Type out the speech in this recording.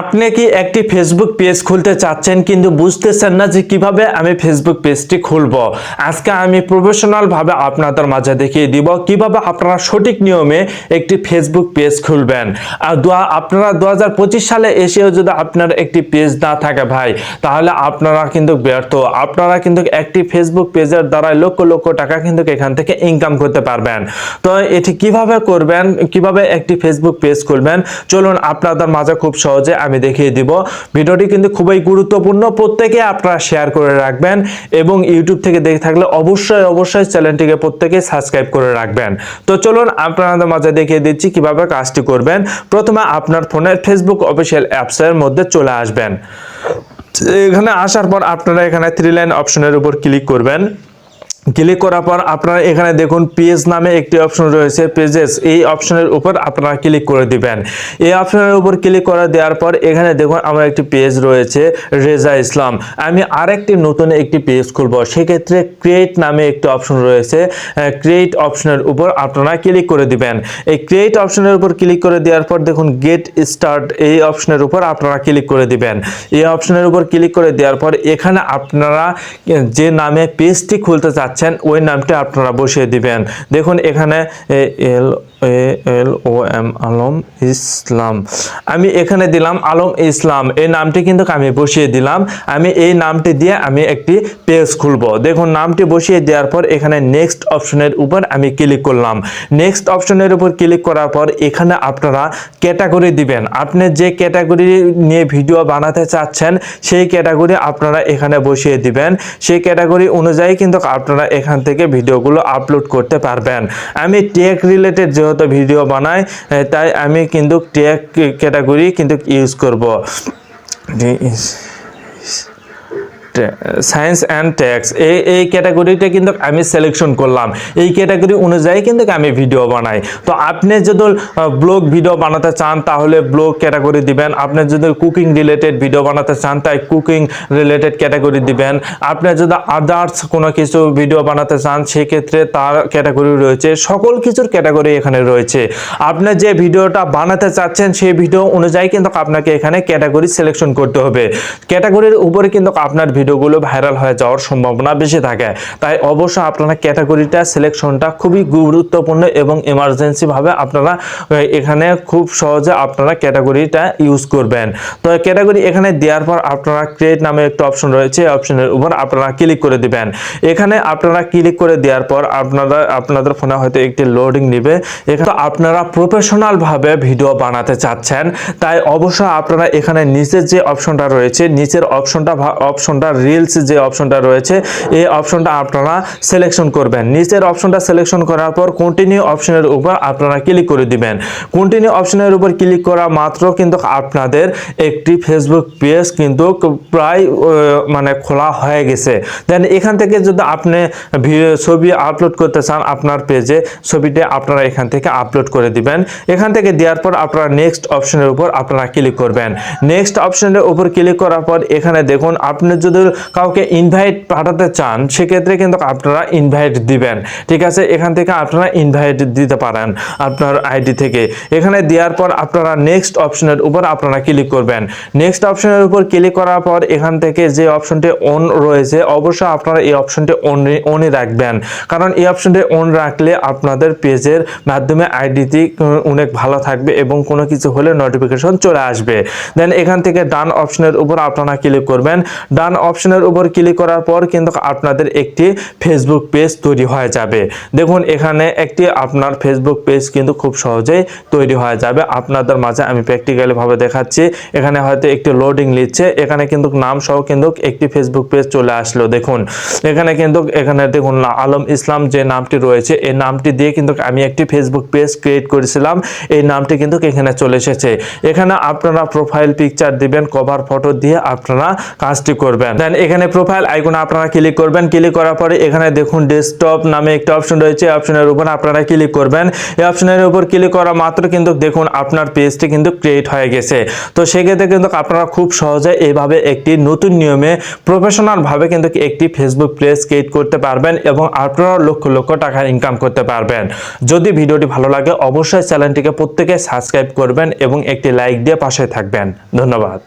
আপনি কি একটি ফেসবুক পেজ খুলতে চাচ্ছেন কিন্তু বুঝতেছেন না যে কিভাবে আমি ফেসবুক পেজটি খুলব। আজকে আমি প্রফেশনাল ভাবে আপনাদের মাঝে দেখিয়ে দিব কিভাবে আপনারা সঠিক নিয়মে একটি ফেসবুক পেজ খুলবেন। আর আপনারা 2025 সালে এসেও যদি আপনার একটি পেজ না থাকে ভাই, তাহলে আপনারা কিন্তু ব্যর্থ। আপনারা কিন্তু একটি ফেসবুক পেজের দ্বারা লক্ষ লক্ষ টাকা কিন্তু এখান থেকে ইনকাম করতে পারবেন। তো এটি কিভাবে করবেন, কিভাবে একটি ফেসবুক পেজ খুলবেন, চলুন আপনাদের মাঝে খুব সহজে আমি দেখিয়ে দিব। ভিডিওটি কিন্তু খুবই গুরুত্বপূর্ণ, প্রত্যেকে আপনারা শেয়ার করে রাখবেন এবং ইউটিউব থেকে দেখে থাকলে অবশ্যই চ্যানেলটিকে প্রত্যেকে সাবস্ক্রাইব করে রাখবেন। তো চলুন আপনাদের মাঝে দেখিয়ে দিচ্ছি কিভাবে কাজটি করবেন। প্রথমে আপনার ফোনের ফেসবুক অফিসিয়াল অ্যাপসের মধ্যে চলে আসবেন। এখানে আসার পর আপনারা এখানে 3 লাইন অপশনের উপর ক্লিক করবেন। ক্লিক করার পর আপনারা এখানে দেখুন পেজ নামে একটি অপশন রয়েছে, পেজেস, এই অপশনের উপর আপনারা ক্লিক করে দিবেন। এই অপশনের উপর ক্লিক করে দেওয়ার পর এখানে দেখুন আমার একটি পেজ রয়েছে রেজা ইসলাম। আমি আরেকটি নতুন একটি পেজ খুলব, সেক্ষেত্রে ক্রিয়েট নামে একটি অপশন রয়েছে, ক্রিয়েট অপশনের উপর আপনারা ক্লিক করে দিবেন। এই ক্রিয়েট অপশনের উপর ক্লিক করে দেওয়ার পর দেখুন গেট স্টার্ট, এই অপশনের উপর আপনারা ক্লিক করে দিবেন। এই অপশনের উপর ক্লিক করে দেওয়ার পর এখানে আপনারা যে নামে পেজটি খুলতে চাচ্ছেন ওই নামটি আপনারা বসিয়ে দিবেন। দেখুন এখানে ALOM আলম ইসলাম, আমি এখানে দিলাম আলম ইসলাম, এই নামটি কিন্তু আমি বসিয়ে দিলাম। আমি এই নামটি দিয়ে আমি একটি পেজ খুলব। দেখুন নামটি বসিয়ে দেওয়ার পর এখানে নেক্সট অপশনের উপর আমি ক্লিক করলাম। নেক্সট অপশনের উপর ক্লিক করার পর এখানে আপনারা ক্যাটাগরি দিবেন। আপনি যে ক্যাটাগরি নিয়ে ভিডিও বানাতে চাচ্ছেন সেই ক্যাটাগরি আপনারা এখানে বসিয়ে দিবেন। সেই ক্যাটাগরি অনুযায়ী কিন্তু আপনারা এখান থেকে ভিডিওগুলো আপলোড করতে পারবেন। আমি টেক রিলেটেড যেহেতু ভিডিও বানাই, তাই আমি কিন্তু টেক ক্যাটাগরি কিন্তু ইউজ করব। সায়েন্স অ্যান্ড টেক্স, এই ক্যাটাগরিটা কিন্তু আমি সিলেকশন করলাম। এই ক্যাটাগরি অনুযায়ী কিন্তু আমি ভিডিও বানাই। তো আপনি যদি ব্লগ ভিডিও বানাতে চান তাহলে ব্লগ ক্যাটাগরি দিবেন। আপনি যদি কুকিং রিলেটেড ভিডিও বানাতে চান তাই কুকিং রিলেটেড ক্যাটাগরি দিবেন। আপনি যদি আদার্স কোনো কিছু ভিডিও বানাতে চান সেক্ষেত্রে তার ক্যাটাগরি রয়েছে, সকল কিছুর ক্যাটাগরি এখানে রয়েছে। আপনি যে ভিডিওটা বানাতে চাচ্ছেন সেই ভিডিও অনুযায়ী কিন্তু আপনাকে এখানে ক্যাটাগরি সিলেকশন করতে হবে। ক্যাটাগরির উপরে কিন্তু আপনার ভিডিওগুলো ভাইরাল হয়ে যাওয়ার সম্ভাবনা বেশি থাকে। তাই অবশ্যই আপনারা ক্যাটাগরিটা সিলেকশনটা খুবই গুরুত্বপূর্ণ এবং এমার্জেন্সি ভাবে আপনারা এখানে খুব সহজে আপনারা ক্যাটাগরিটা ইউজ করবেন। তো ক্যাটাগরি এখানে দেওয়ার পর আপনারা ক্রিয়েট নামে একটা অপশন রয়েছে, অপশনের উপর আপনারা ক্লিক করে দিবেন। এখানে আপনারা ক্লিক করে দেওয়ার পর আপনাদের ফোনে হয়তো একটি লোডিং নেবে। এখানে আপনারা প্রফেশনাল ভাবে ভিডিও বানাতে চাচ্ছেন, তাই অবশ্যই আপনারা এখানে নিচের যে অপশনটা রয়েছে, নিচের অপশনটা রিলস যে অপশনটা রয়েছে এই অপশনটা আপনারা সিলেকশন করবেন। নিচের অপশনটা সিলেকশন করার পর কন্টিনিউ অপশনের উপর আপনারা ক্লিক করে দিবেন। কন্টিনিউ অপশনের উপর ক্লিক করা মাত্র কিন্তু আপনাদের একটি ফেসবুক পেজ কিন্তু প্রায় খোলা হয়ে গেছে। দেন এখান থেকে যদি আপনি ছবি আপলোড করতে চান আপনার পেজে, ছবিটা আপনারা এখান থেকে আপলোড করে দিবেন। এখান থেকে দেওয়ার পর আপনারা নেক্সট অপশনের উপর আপনারা ক্লিক করবেন। নেক্সট অপশনের উপর ক্লিক করার পর এখানে দেখুন আপনি যদি কাউকে ইনভাইট পাঠাতে চান সেক্ষেত্রে কিন্তু আপনারা ইনভাইট দিবেন। ঠিক আছে, এখান থেকে আপনারা ইনভাইট দিতে পারেন আপনার আইডি থেকে। এখানে দেওয়ার পর আপনারা নেক্সট অপশনের উপর আপনারা ক্লিক করবেন। নেক্সট অপশনের উপর ক্লিক করার পর এখান থেকে যে অপশনটি অন রয়েছে অবশ্যই আপনারা এই অপশনটি অনই রাখবেন, কারণ এই অপশনটি অন রাখলে আপনাদের পেজের মাধ্যমে আইডিটি অনেক ভালো থাকবে এবং কোনো কিছু হলে নোটিফিকেশন চলে আসবে। দেন এখান থেকে ডান অপশনের উপর আপনারা ক্লিক করবেন। ডান অপশনের উপর ক্লিক করার পর কিন্তু আপনাদের একটি ফেসবুক পেজ তৈরি হয়ে যাবে। দেখুন এখানে একটি আপনার ফেসবুক পেজ কিন্তু খুব সহজেই তৈরি হয়ে যাবে। আপনাদের মাঝে আমি প্র্যাকটিক্যালি ভাবে দেখাচ্ছি। এখানে হয়তো একটি লোডিং নিচ্ছে, এখানে কিন্তু নাম সহ কিন্তু একটি ফেসবুক পেজ চলে আসলো। দেখুন এখানে দেখুন আলম ইসলাম যে নামটি রয়েছে এই নামটি দিয়ে কিন্তু আমি একটি ফেসবুক পেজ ক্রিয়েট করেছিলাম, এই নামটি কিন্তু এখানে চলে এসেছে। এখানে আপনারা প্রোফাইল পিকচার দিবেন, কভার ফটো দিয়ে আপনারা কাজটি করবেন। দেন এখানে প্রোফাইল আইকনে আপনারা ক্লিক করবেন। ক্লিক করার পরে এখানে দেখুন ডেস্কটপ নামে একটা অপশন রয়েছে, অপশনের উপর আপনারা ক্লিক করবেন। এই অপশনের উপর ক্লিক করা মাত্র কিন্তু দেখুন আপনার পেজটি কিন্তু ক্রিয়েট হয়ে গেছে। তো সেক্ষেত্রে কিন্তু আপনারা খুব সহজে এইভাবে একটি নতুন নিয়মে প্রফেশনাল ভাবে কিন্তু একটি ফেসবুক পেজ ক্রিয়েট করতে পারবেন এবং আপনারা লক্ষ লক্ষ টাকা ইনকাম করতে পারবেন। যদি ভিডিওটি ভালো লাগে অবশ্যই চ্যানেলটিকে প্রত্যেকে সাবস্ক্রাইব করবেন এবং একটি লাইক দিয়ে পাশে থাকবেন। ধন্যবাদ।